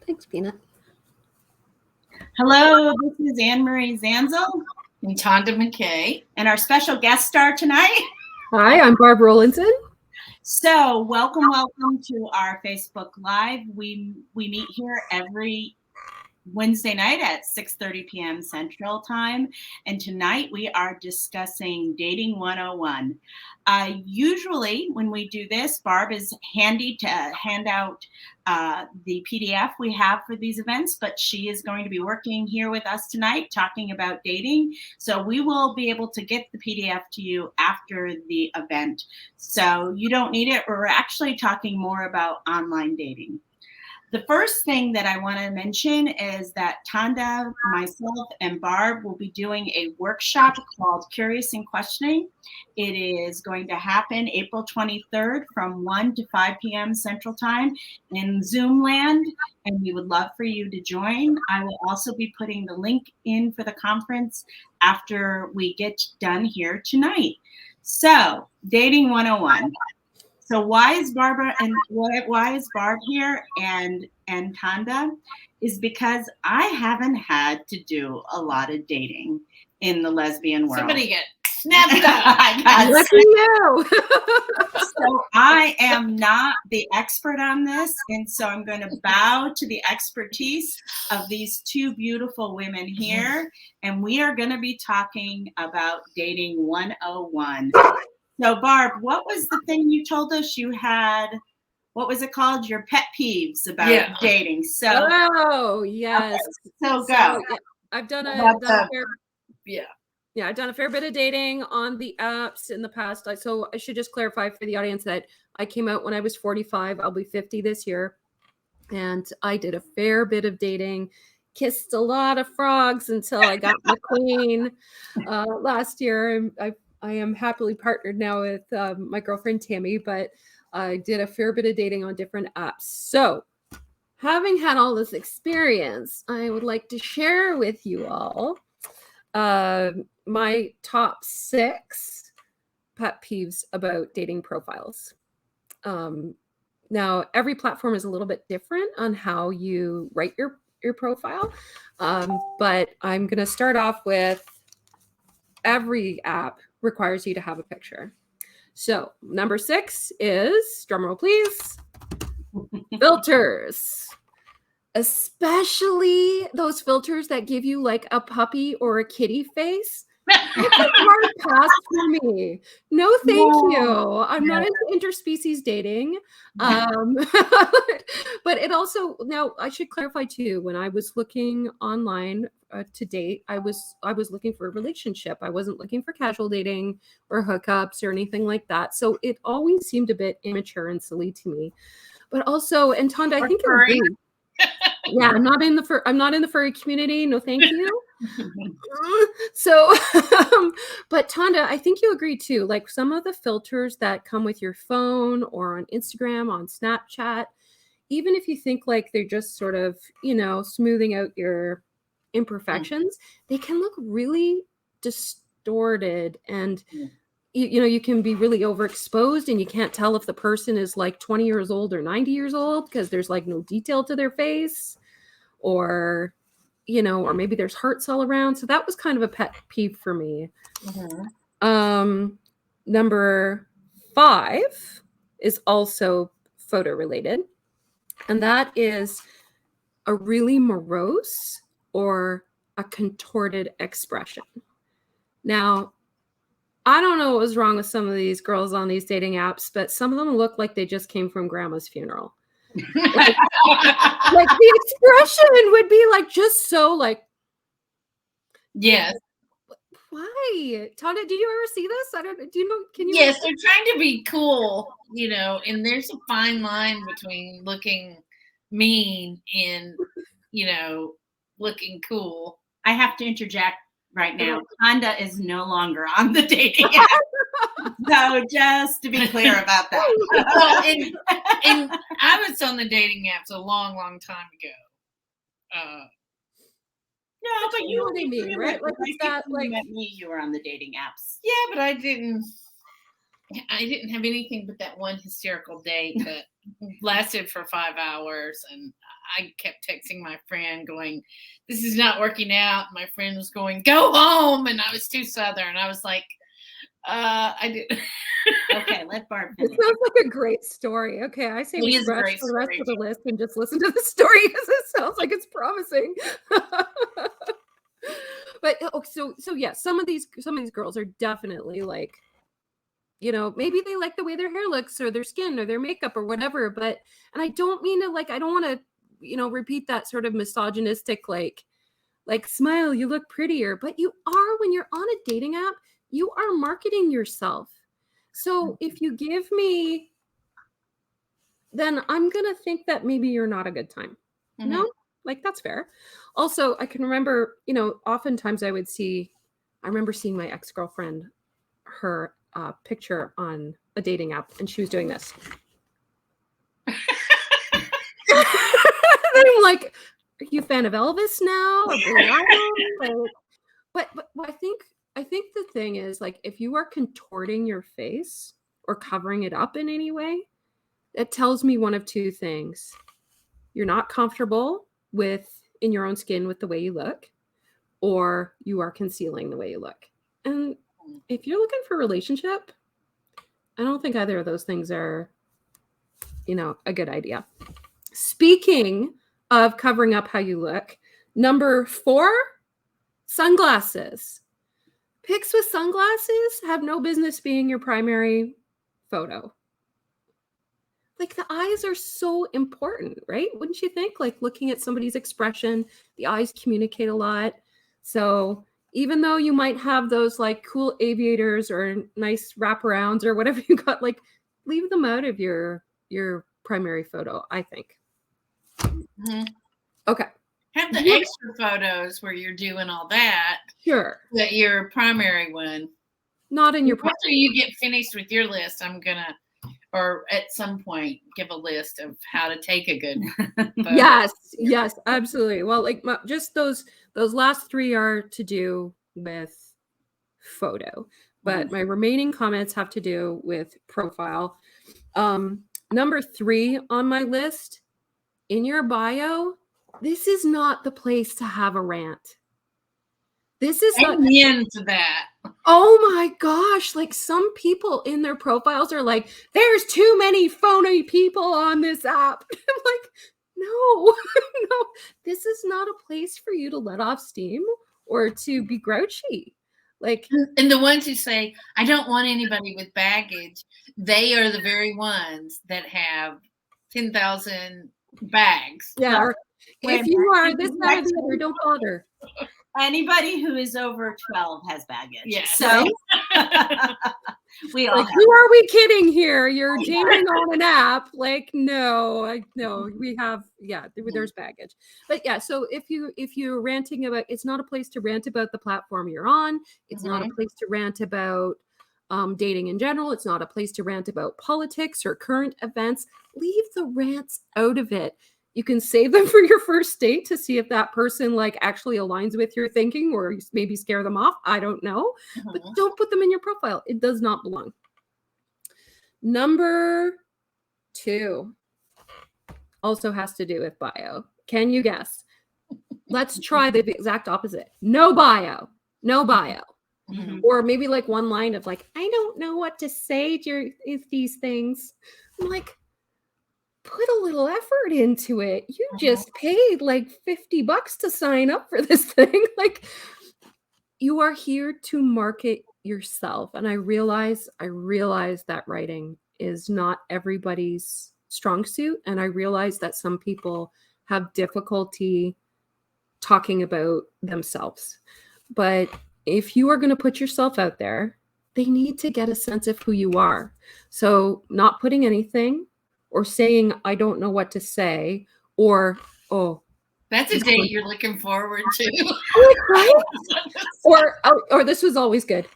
Thanks, Peanut. Hello, this is Anne-Marie Zanzal and Tonda McKay. And our special guest star tonight. Hi, I'm Barb Rowlandson. So welcome to our Facebook Live. We meet here every Wednesday night at 6:30 p.m. Central Time. And tonight we are discussing Dating 101. Usually when we do this, Barb is handy to hand out the PDF we have for these events, but she is going to be working here with us tonight talking about dating. So we will be able to get the PDF to you after the event. So you don't need it. We're actually talking more about online dating. The first thing that I want to mention is that Tonda, myself, and Barb will be doing a workshop called Curious and Questioning. It is going to happen April 23rd from 1 to 5 p.m. Central Time in Zoom land, and we would love for you to join. I will also be putting the link in for the conference after we get done here tonight. So, Dating 101. So why is Barbara and why is Barb here and Tonda is because I haven't had to do a lot of dating in the lesbian world. Somebody get snapped up. I Lucky you. So I am not the expert on this, and so I'm going to bow to the expertise of these two beautiful women here, and we are going to be talking about Dating 101. So, Barb, what was the thing you told us you had? What was it called? Your pet peeves about dating. So, yes. Okay, so go. Yeah, I've done a fair bit of dating on the apps in the past. So I should just clarify for the audience that I came out when I was 45. I'll be 50 this year, and I did a fair bit of dating. Kissed a lot of frogs until I got my queen last year. I am happily partnered now with my girlfriend, Tammy, but I did a fair bit of dating on different apps. So having had all this experience, I would like to share with you all my top 6 pet peeves about dating profiles. Now, every platform is a little bit different on how you write your profile, but I'm going to start off with every app requires you to have a picture. So number 6 is, drumroll please, filters. Especially those filters that give you like a puppy or a kitty face. It's a hard pass for me. No, thank you. I'm not into interspecies dating. But it also, now I should clarify too, when I was looking online to date, I was looking for a relationship. I wasn't looking for casual dating or hookups or anything like that. So it always seemed a bit immature and silly to me. But also, and Tonda, I think you'll agree. Yeah, I'm not in the furry community. No, thank you. So, but Tonda, I think you agree too. Like some of the filters that come with your phone or on Instagram, on Snapchat, even if you think like they're just sort of, smoothing out your imperfections, they can look really distorted and you can be really overexposed and you can't tell if the person is like 20 years old or 90 years old because there's like no detail to their face or maybe there's hearts all around. So that was kind of a pet peeve for me. Number 5 is also photo related, and that is a really morose or a contorted expression. Now, I don't know what was wrong with some of these girls on these dating apps, but some of them look like they just came from grandma's funeral. Like the expression would be like just so like. Yes. Why? Tonda, do you ever see this? Do you know? Can you? Yes, they're trying to be cool, and there's a fine line between looking mean and, looking cool. I have to interject right now. Tonda is no longer on the dating app. So just to be clear about that. Well, and I was on the dating apps a long, long time ago. No, but you know what I mean, right? Like that, like met me, you were on the dating apps. Yeah, but I didn't have anything but that one hysterical date that lasted for 5 hours, and I kept texting my friend going, this is not working out. My friend was going, go home. And I was too Southern. I was like, I did. Okay, let Barb It finish. sounds like a great story. Okay, I say It we is a scratch great the rest story. of the list and just listen to the story because it sounds like it's promising. But so yeah, some of these girls are definitely like, maybe they like the way their hair looks or their skin or their makeup or whatever. But and I don't mean to I don't want to repeat that sort of misogynistic like smile, you look prettier. But you are, when you're on a dating app, you are marketing yourself. So if you give me, then I'm going to think that maybe you're not a good time. Mm-hmm. No, that's fair. Also, I can remember, oftentimes I remember seeing my ex-girlfriend, her picture on a dating app, and she was doing this. And I'm like, are you a fan of Elvis now? But I think the thing is, if you are contorting your face or covering it up in any way, it tells me one of two things. You're not comfortable in your own skin with the way you look, or you are concealing the way you look. And if you're looking for a relationship, I don't think either of those things are, a good idea. Speaking of covering up how you look, number 4, sunglasses. Pics with sunglasses have no business being your primary photo. The eyes are so important, right? Wouldn't you think? Looking at somebody's expression, the eyes communicate a lot. So even though you might have those cool aviators or nice wraparounds or whatever you got, leave them out of your primary photo, I think. Mm-hmm. Okay. Have the extra photos where you're doing all that. Sure. But your primary one. Not in your primary. After you get finished with your list, I'm going to, or at some point, give a list of how to take a good photo. Yes, absolutely. Well, just those last 3 are to do with photo, but my remaining comments have to do with profile. Number 3 on my list, in your bio, this is not the place to have a rant. This is not into that. Oh my gosh, some people in their profiles are like, there's too many phony people on this app. I'm like, no, this is not a place for you to let off steam or to be grouchy. And the ones who say, I don't want anybody with baggage, they are the very ones that have 10,000 bags. Yeah. If you are this, that, or the other, don't bother. Anybody who is over 12 has baggage. Yes. So we all who are we kidding here? You're dating on an app. No, we have, there's baggage. But yeah, so if you're ranting about, it's not a place to rant about the platform you're on. It's not a place to rant about dating in general. It's not a place to rant about politics or current events. Leave the rants out of it. You can save them for your first date to see if that person actually aligns with your thinking, or maybe scare them off. I don't know, but don't put them in your profile. It does not belong. Number 2 also has to do with bio. Can you guess? Let's try the exact opposite. No bio. Mm-hmm. Or maybe one line of I don't know what to say to these things. I'm like, put a little effort into it. You just paid $50 to sign up for this thing. You are here to market yourself. And I realize that writing is not everybody's strong suit. And I realize that some people have difficulty talking about themselves. But if you are going to put yourself out there, they need to get a sense of who you are. So not putting anything, or saying, I don't know what to say, or, that's a date you're looking forward to. Right? Or this was always good.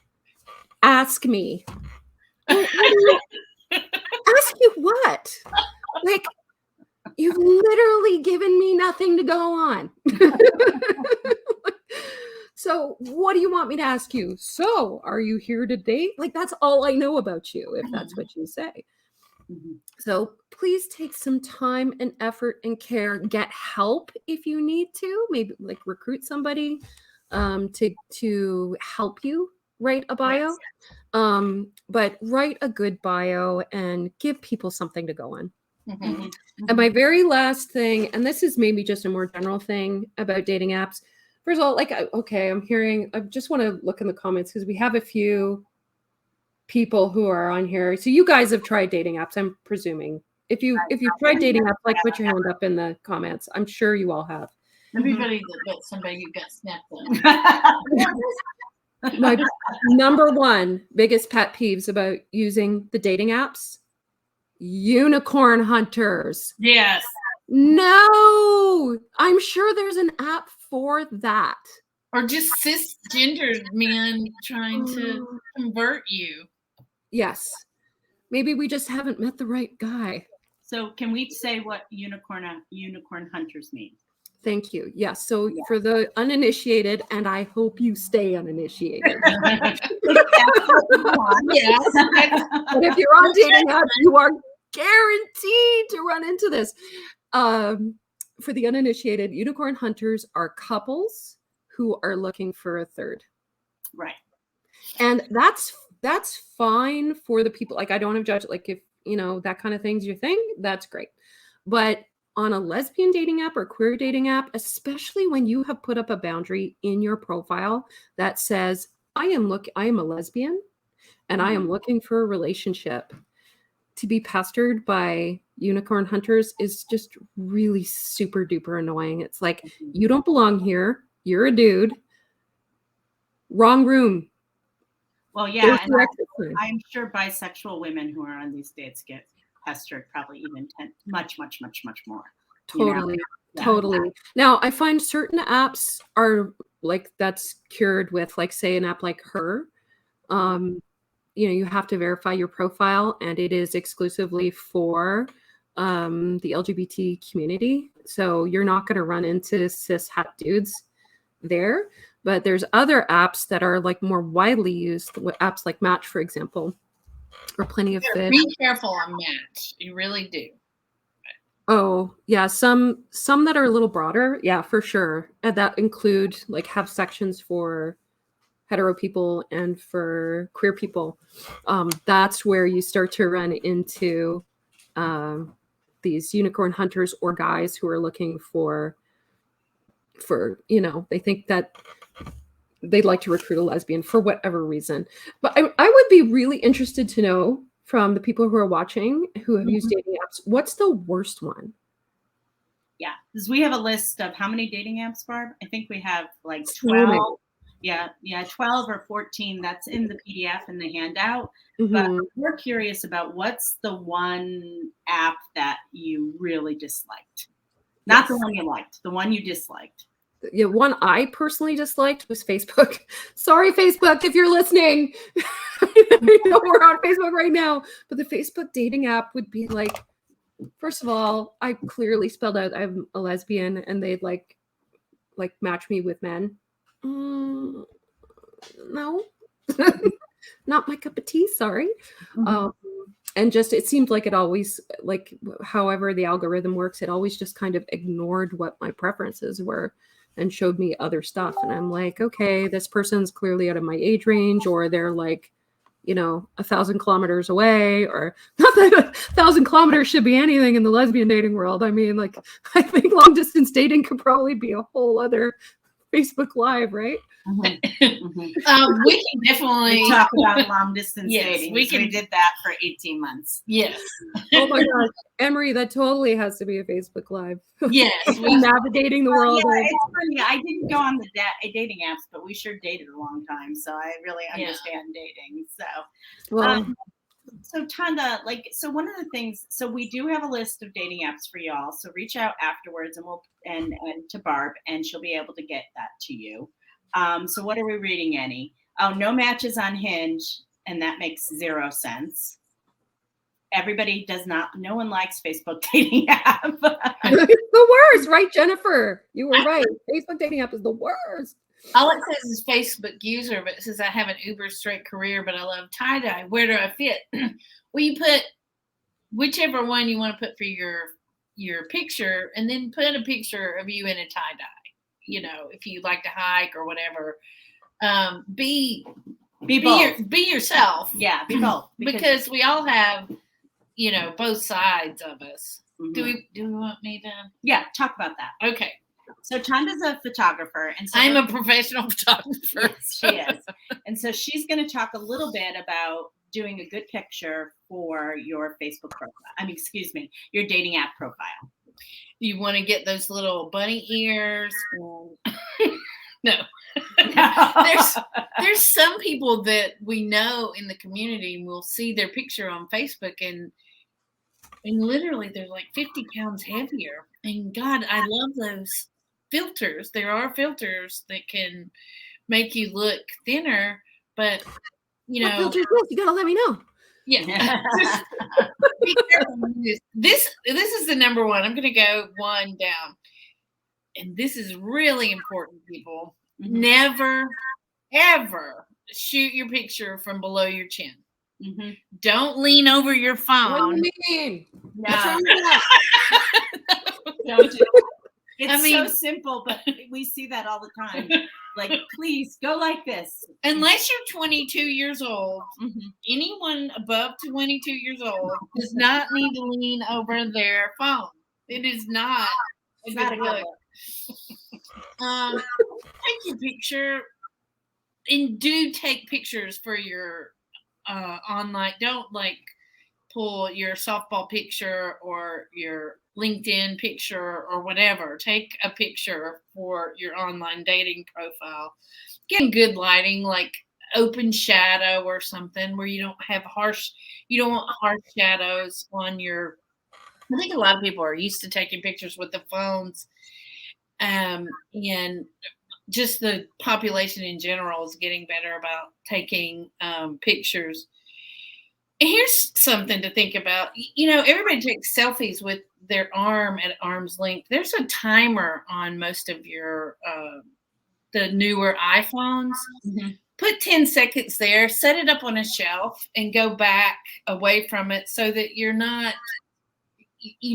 Ask me. Ask you what? You've literally given me nothing to go on. So what do you want me to ask you? So are you here to date? That's all I know about you, if that's what you say. So please take some time and effort and care. Get help if you need to. Maybe like recruit somebody to help you write a bio. Yes. But write a good bio and give people something to go on. Mhm. And my very last thing, and this is maybe just a more general thing about dating apps. First of all, like, okay, I just want to look in the comments because we have a few people who are on here. So you guys have tried dating apps, I'm presuming. If you've tried dating apps, like put your hand up in the comments. I'm sure you all have. Everybody but somebody who got snapped on. My number one biggest pet peeves about using the dating apps, unicorn hunters. Yes. No, I'm sure there's an app for that. Or just cisgendered men trying to convert you. Yes. Maybe we just haven't met the right guy. So can we say what unicorn hunters mean? Thank you. Yes. So for the uninitiated, and I hope you stay uninitiated. Yes. But if you're on dating apps, you are guaranteed to run into this. For the uninitiated, unicorn hunters are couples who are looking for a third. Right. And that's fine for the people. Like, I don't have judged, like, if that kind of thing's your thing, that's great. But on a lesbian dating app or queer dating app, especially when you have put up a boundary in your profile that says, I am a lesbian and I am looking for a relationship, to be pestered by unicorn hunters is just really super duper annoying. It's like, you don't belong here. You're a dude. Wrong room. Well, yeah, and I'm sure bisexual women who are on these dates get pestered probably even much more. Totally. Totally. Now, I find certain apps are like, that's cured with, like, say, an app like Her. You have to verify your profile, and it is exclusively for the LGBT community. So you're not going to run into cis het dudes there. But there's other apps that are like more widely used, apps like Match, for example, or Plenty of Fish. Be careful on Match. You really do. Oh, yeah. Some that are a little broader. Yeah, for sure. And that include, like, have sections for hetero people and for queer people. That's where you start to run into these unicorn hunters or guys who are looking for they think that they'd like to recruit a lesbian for whatever reason. But I would be really interested to know from the people who are watching who have used dating apps, what's the worst one? Yeah, because we have a list of how many dating apps, Barb? I think we have like 12. Yeah, 12 or 14. That's in the PDF in the handout. But we're curious about what's the one app that you really disliked. Not the one you liked, the one you disliked. Yeah, one I personally disliked was Facebook. Sorry, Facebook, if you're listening. I know we're on Facebook right now, but the Facebook dating app would be like, first of all, I clearly spelled out I'm a lesbian, and they'd like match me with men. No, not my cup of tea. Sorry. And just, it seemed like it always, like, however the algorithm works, it always just kind of ignored what my preferences were and showed me other stuff. And I'm like, okay, this person's clearly out of my age range, or they're like, 1,000 kilometers away, or not that 1,000 kilometers should be anything in the lesbian dating world. I mean, like, I think long distance dating could probably be a whole other Facebook Live, right? We can definitely talk about long distance dating. We did that for 18 months. Yes. Oh my God, Emery, that totally has to be a Facebook Live. Yes, navigating the world. Yeah, it's funny. I didn't go on the dating apps, but we sure dated a long time, so I really understand dating. So, so Tonda, so one of the things, so we do have a list of dating apps for y'all. So reach out afterwards, and we'll and to Barb, and she'll be able to get that to you. So what are we reading, Annie? Oh, no matches on Hinge, and that makes 0 sense. No one likes Facebook dating app. It's the worst, right, Jennifer? You were right. Facebook dating app is the worst. All it says is Facebook user, but it says I have an uber straight career, but I love tie-dye. Where do I fit? Well, you put whichever one you want to put for your picture, and then put a picture of you in a tie-dye. You know, if you like to hike or whatever, be yourself. Yeah, be both. Because we all have, you know, both sides of us. Mm-hmm. Do we want me to? Yeah, talk about that. Okay. So Tonda's a photographer, and so I'm a professional photographer. Yes, she is. And so she's going to talk a little bit about doing a good picture for your Facebook profile. Your dating app profile. You want to get those little bunny ears? No. There's some people that we know in the community, and we'll see their picture on Facebook, and literally they're like 50 pounds heavier. And God, I love those filters. There are filters that can make you look thinner, but you know, what filters this? You gotta let me know. Yeah. Be careful with this. This is the number one. I'm gonna go one down. And this is really important, people. Mm-hmm. Never, ever shoot your picture from below your chin. Mm-hmm. Don't lean over your phone. What do you mean? No. Don't do it. It's so simple, but we see that all the time. Like, please go like this. Unless you're 22 years old, mm-hmm. anyone above 22 years old does not need to lean over their phone. It is not a good look. Take your picture, and do take pictures for your online. Don't like pull your softball picture or your LinkedIn picture or whatever. Take a picture for your online dating profile. Get good lighting, like open shadow or something where you don't want harsh shadows on your. I think a lot of people are used to taking pictures with the phones, and just the population in general is getting better about taking pictures. And here's something to think about. You know, everybody takes selfies with their arm at arm's length. There's a timer on most of your the newer iPhones. Mm-hmm. Put 10 seconds there, set it up on a shelf, and go back away from it so that you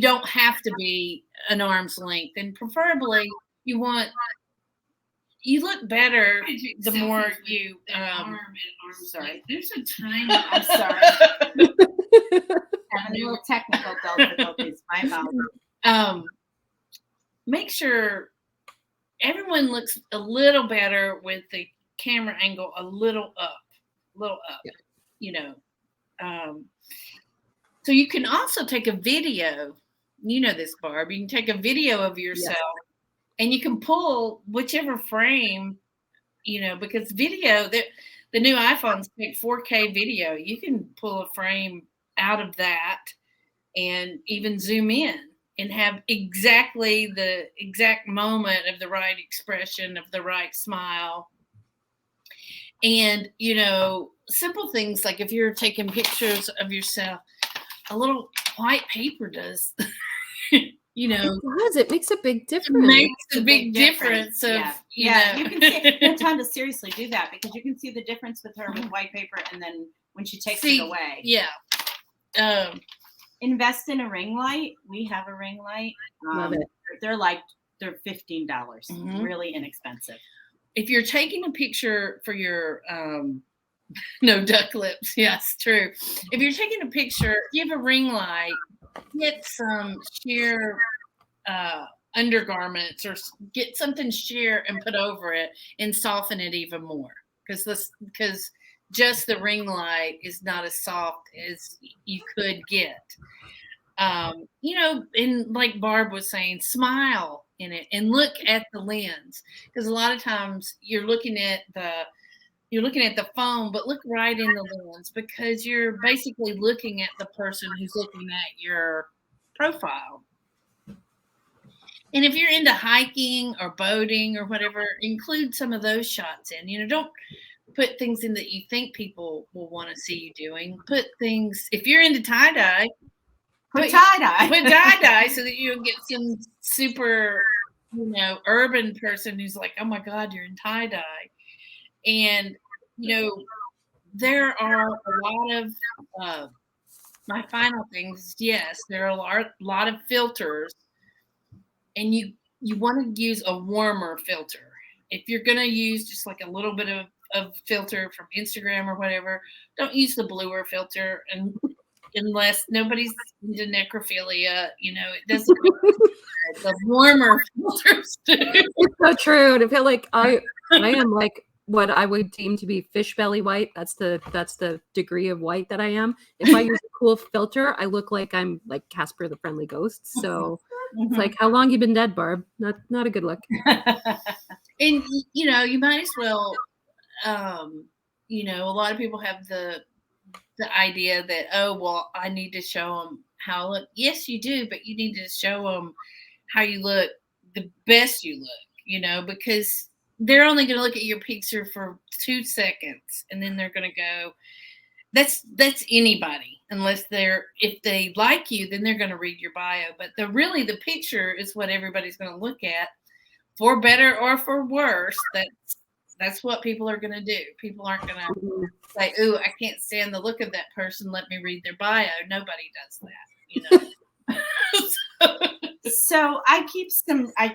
don't have to be an arm's length. And preferably you look better the more you sorry. There's a timer. I'm sorry. Having a little technical difficulties. My mouth. Make sure everyone looks a little better with the camera angle a little up. Yeah. You know. So you can also take a video. You know this, Barb. You can take a video of yourself. Yes. And you can pull whichever frame, you know, because video, the new iPhones take 4K video. You can pull a frame out of that and even zoom in and have exactly the exact moment of the right expression, of the right smile. And, you know, simple things like if you're taking pictures of yourself, a little white paper does. You know, it makes a big difference. It makes a big difference. Of, you know. You can see. No time to seriously do that because you can see the difference with her with white paper, and then when she takes it away. Yeah. Invest in a ring light. We have a ring light. Love it. They're $15. Mm-hmm. Really inexpensive. If you're taking a picture for your no duck lips. Yes, true. If you're taking a picture, you have a ring light. Get some sheer undergarments or get something sheer and put over it and soften it even more because just the ring light is not as soft as you could get. You know, and like Barb was saying, smile in it and look at the lens because a lot of times you're looking at the phone, but look right in the lens because you're basically looking at the person who's looking at your profile. And if you're into hiking or boating or whatever, include some of those shots in. You know, don't put things in that you think people will want to see you doing. Put things, if you're into tie-dye, put tie-dye so that you'll get some super, you know, urban person who's like, oh my God, you're in tie-dye. And, you know, there are a lot of my final things, yes, there are a lot of filters, and you want to use a warmer filter. If you're going to use just like a little bit of filter from Instagram or whatever, don't use the bluer filter, and unless nobody's into necrophilia, it doesn't make the warmer filters do. It's so true. And I feel like I am like what I would deem to be fish belly white. That's the degree of white that I am. If I use a cool filter, I look like I'm like Casper the Friendly Ghost. So it's like, how long you been dead, Barb? Not a good look. And you might as well. A lot of people have the idea that, oh, well, I need to show them how I look. Yes, you do, but you need to show them how you look the best you look, because they're only going to look at your picture for 2 seconds, and then they're going to go, that's anybody, unless if they like you, then they're going to read your bio. But the picture is what everybody's going to look at, for better or for worse. That's what people are going to do. People aren't going to say, "Ooh, I can't stand the look of that person. Let me read their bio." Nobody does that, So I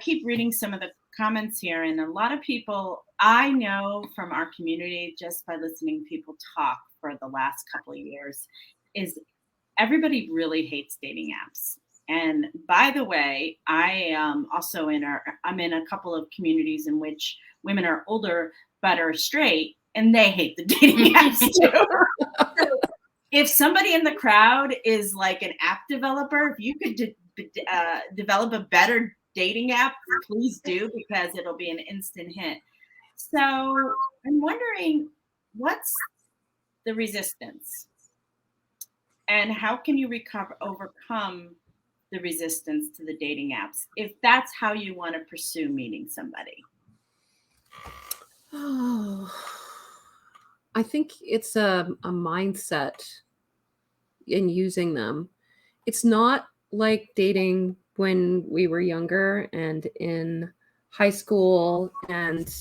keep reading some of the comments here, and a lot of people I know from our community, just by listening to people talk for the last couple of years, is everybody really hates dating apps. And by the way, I am also I'm in a couple of communities in which women are older but are straight, and they hate the dating apps too. So if somebody in the crowd is like an app developer, if you could develop a better dating app, please do, because it'll be an instant hit. So I'm wondering, what's the resistance, and how can you overcome the resistance to the dating apps if that's how you want to pursue meeting somebody? Oh, I think it's a mindset in using them. It's not like dating when we were younger and in high school, and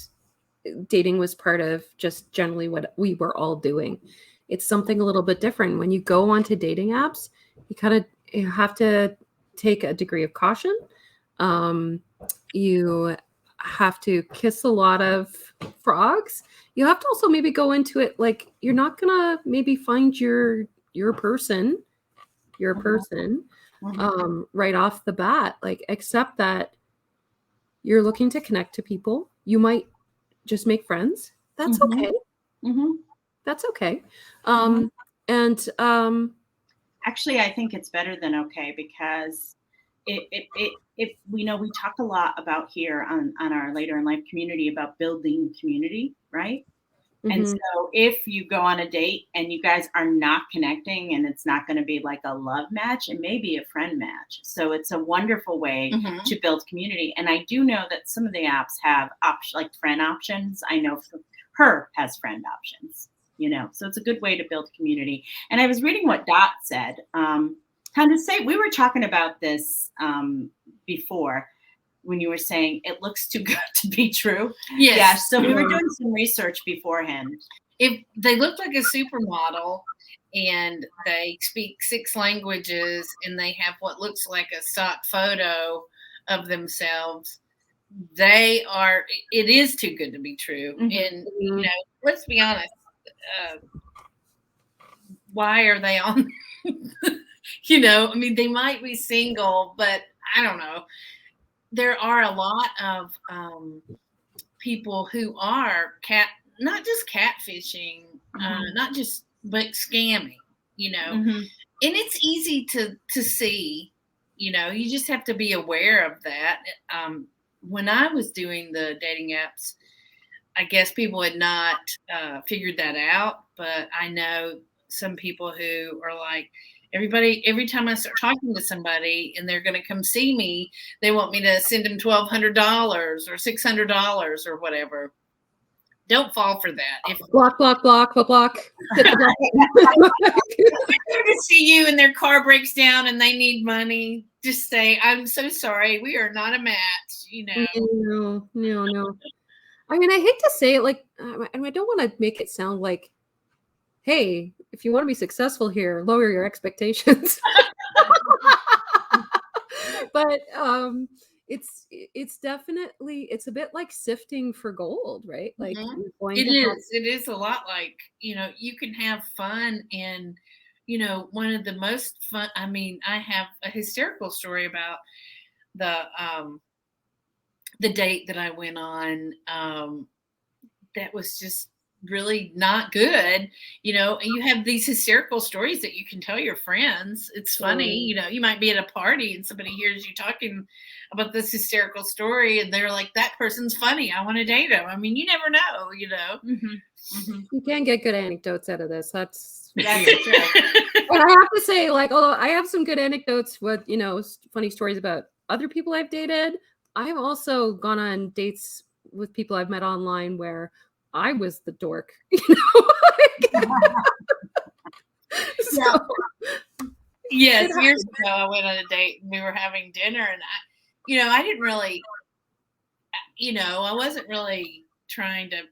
dating was part of just generally what we were all doing. It's something a little bit different. When you go onto dating apps, you have to take a degree of caution. You have to kiss a lot of frogs. You have to also maybe go into it like you're not gonna maybe find your person right off the bat. Like, accept that you're looking to connect to people. You might just make friends. That's okay. That's okay. And actually, I think it's better than okay, because we talk a lot about here on our Later in Life community about building community, right? And so if you go on a date and you guys are not connecting, and it's not going to be like a love match, it may be a friend match. So it's a wonderful way to build community. And I do know that some of the apps have like friend options. I know Her has friend options, so it's a good way to build community. And I was reading what Dot said. We were talking about this before, when you were saying it looks too good to be true. Yes. Yeah. So we were doing some research beforehand. If they look like a supermodel and they speak 6 languages and they have what looks like a stock photo of themselves, it is too good to be true. And, let's be honest, why are they on? They might be single, but I don't know. There are a lot of people who are not just catfishing, but scamming, and it's easy to see, you just have to be aware of that. When I was doing the dating apps, I guess people had not figured that out, but I know some people who are like, every time I start talking to somebody and they're going to come see me, they want me to send them $1,200 or $600 or whatever. Don't fall for that. Block. If they're to see you and their car breaks down and they need money, just say, "I'm so sorry, we are not a match." No. I mean, I hate to say it, like, I don't want to make it sound like hey, if you want to be successful here, lower your expectations. But it's definitely, it's a bit like sifting for gold, right? Like you're going to have It is a lot like, you can have fun and, one of the most fun, I mean, I have a hysterical story about the date that I went on, that was just really not good, and you have these hysterical stories that you can tell your friends. It's funny, you might be at a party and somebody hears you talking about this hysterical story and they're like, that person's funny, I want to date him. I mean, you never know, You can get good anecdotes out of this. That's true. And I have to say, like, although I have some good anecdotes with, funny stories about other people I've dated, I've also gone on dates with people I've met online where I was the dork, So, Yes, years ago I went on a date and we were having dinner and I didn't really, I wasn't really trying to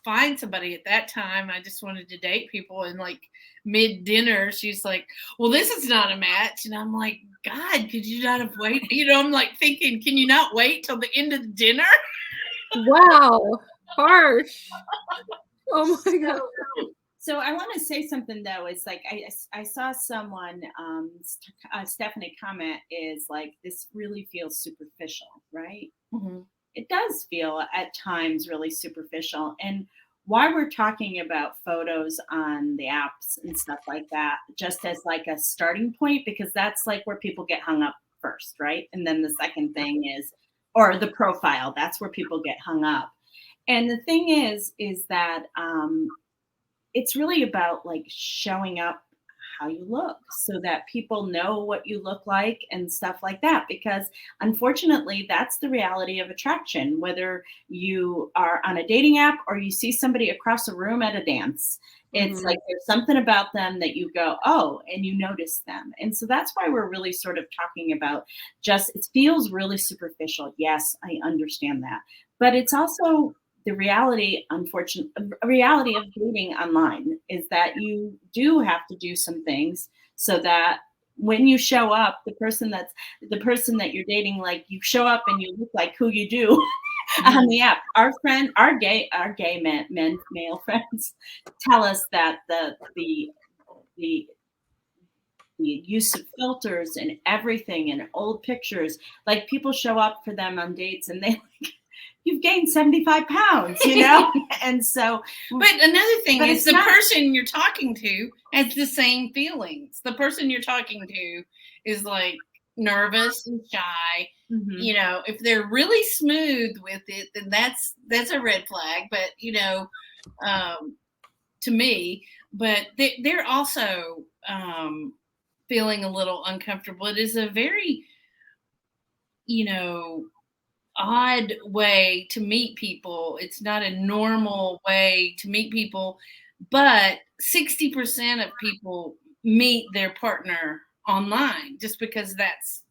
find somebody at that time. I just wanted to date people, and like mid dinner, she's like, well, this is not a match. And I'm like, God, could you not have waited? I'm like thinking, can you not wait till the end of the dinner? Wow, harsh. Oh my God. So I want to say something though. It's like I saw someone, Stephanie comment is like, this really feels superficial, right? Mm-hmm. It does feel at times really superficial. And why we're talking about photos on the apps and stuff like that, just as like a starting point, because that's like where people get hung up first, right? And then the second thing is, or the profile, that's where people get hung up. And the thing is that it's really about like showing up how you look so that people know what you look like and stuff like that. Because unfortunately, that's the reality of attraction, whether you are on a dating app or you see somebody across a room at a dance. It's like there's something about them that you go, oh, and you notice them. And so that's why we're really sort of talking about it feels really superficial. Yes, I understand that. But it's also the reality of dating online is that you do have to do some things so that when you show up, the person that you're dating, like you show up and you look like who you do on the app. Our gay male friends tell us that the use of filters and everything and old pictures, like people show up for them on dates and they like, you've gained 75 pounds, And so, but another thing is the person you're talking to has the same feelings. The person you're talking to is like nervous and shy. If they're really smooth with it, then that's a red flag. But, to me, but they're also feeling a little uncomfortable. It is a very, odd way to meet people. It's not a normal way to meet people, but 60% of people meet their partner online just because that's,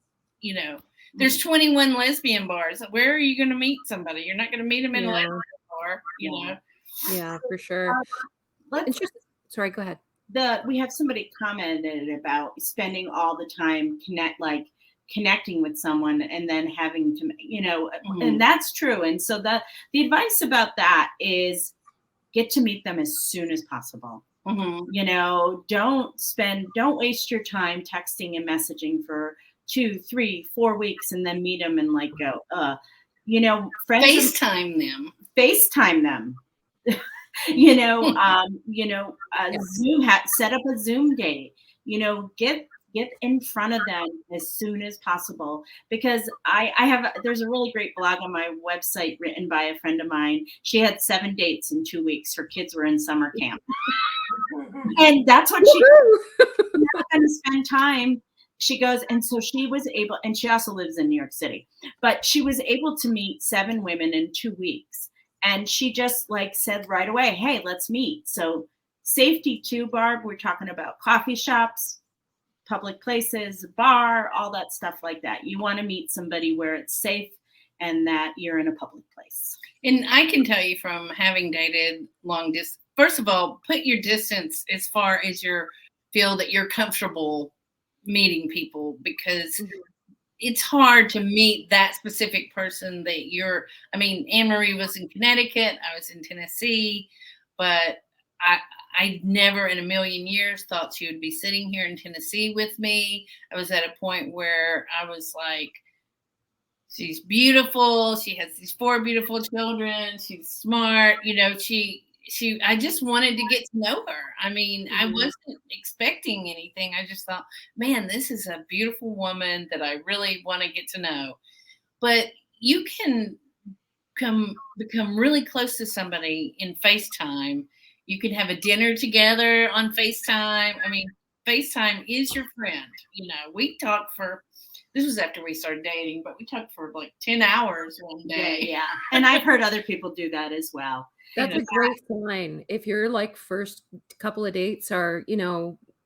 there's 21 lesbian bars. Where are you going to meet somebody? You're not going to meet them in a lesbian bar, Yeah, for sure. Sorry, go ahead. We have somebody commented about spending all the time connecting with someone and then having to, and that's true. And so the advice about that is get to meet them as soon as possible. Don't waste your time texting and messaging for 2, 3, 4 weeks and then meet them and like go, friends, FaceTime them. Zoom, set up a Zoom date, get in front of them as soon as possible, because there's a really great blog on my website written by a friend of mine. She had 7 dates in 2 weeks. Her kids were in summer camp. And that's what she not going to spend time. She goes, and so she was able, and she also lives in New York City, but she was able to meet 7 women in 2 weeks. And she just like said right away, hey, let's meet. So safety too, Barb. We're talking about coffee shops, public places, bar, all that stuff like that. You want to meet somebody where it's safe and that you're in a public place. And I can tell you from having dated long distance, first of all, put your distance as far as you feel that you're comfortable meeting people, because it's hard to meet that specific person that Anne Marie was in Connecticut, I was in Tennessee, but I never in a million years thought she would be sitting here in Tennessee with me. I was at a point where I was like, she's beautiful. She has these 4 beautiful children. She's smart. I just wanted to get to know her. I mean, I wasn't expecting anything. I just thought, man, this is a beautiful woman that I really want to get to know. But you can become really close to somebody in FaceTime. You can have a dinner together on FaceTime. I mean, FaceTime is your friend. We talked this was after we started dating, but we talked for like 10 hours one day. Yeah. And I've heard other people do that as well. That's a great sign. If your like first couple of dates are,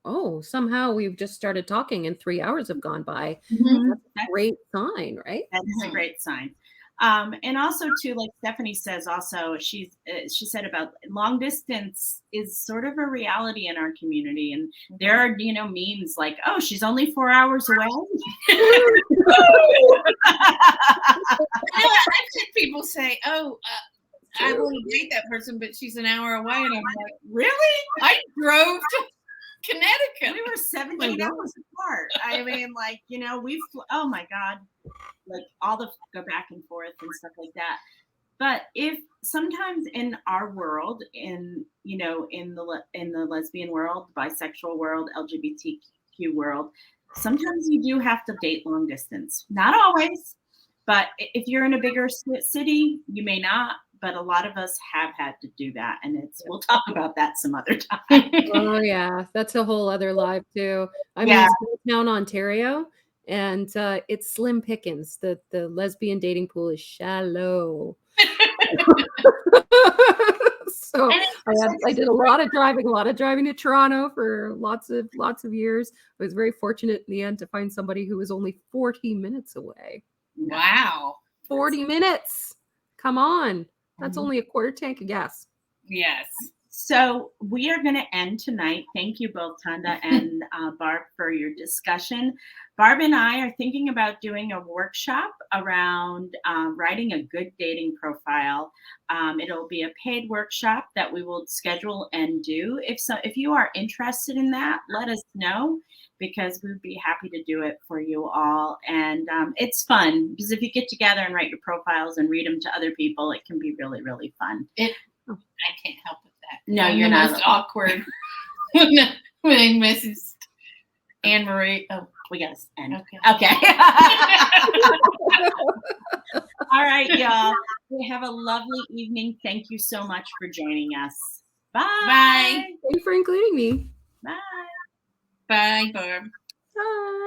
oh, somehow we've just started talking and 3 hours have gone by. That's a great sign, right? That is a great sign. And also too, like Stephanie says, also she said about long distance is sort of a reality in our community, and there are memes like, oh, she's only 4 hours away. I've seen people say, oh, I want to date that person, but she's an hour away, and I'm like, really? I drove to Connecticut. We were 17 hours apart. I mean, like, oh my God, like all the go back and forth and stuff like that. But if sometimes in our world, in the lesbian world, bisexual world, LGBTQ world, sometimes you do have to date long distance. Not always, but if you're in a bigger city, you may not. But a lot of us have had to do that, and we'll talk about that some other time. Oh yeah, that's a whole other live too. I'm in small town Ontario, and it's slim pickings. The lesbian dating pool is shallow. So I did a lot of driving to Toronto for lots of years. I was very fortunate in the end to find somebody who was only 40 minutes away. Wow. 40 minutes. Come on. That's only a quarter tank of gas. Yes. So we are going to end tonight. Thank you both, Tonda and Barb, for your discussion. Barb and I are thinking about doing a workshop around writing a good dating profile. It'll be a paid workshop that we will schedule and do. If you are interested in that, let us know, because we'd be happy to do it for you all. And it's fun, because if you get together and write your profiles and read them to other people, it can be really, really fun. I can't help with that. No, you're not. Most awkward when I messaged Anne Marie. Oh, we got to end. Okay. All right, y'all. We have a lovely evening. Thank you so much for joining us. Bye. Bye. Thank you for including me. Bye. Bye, Barb. Bye.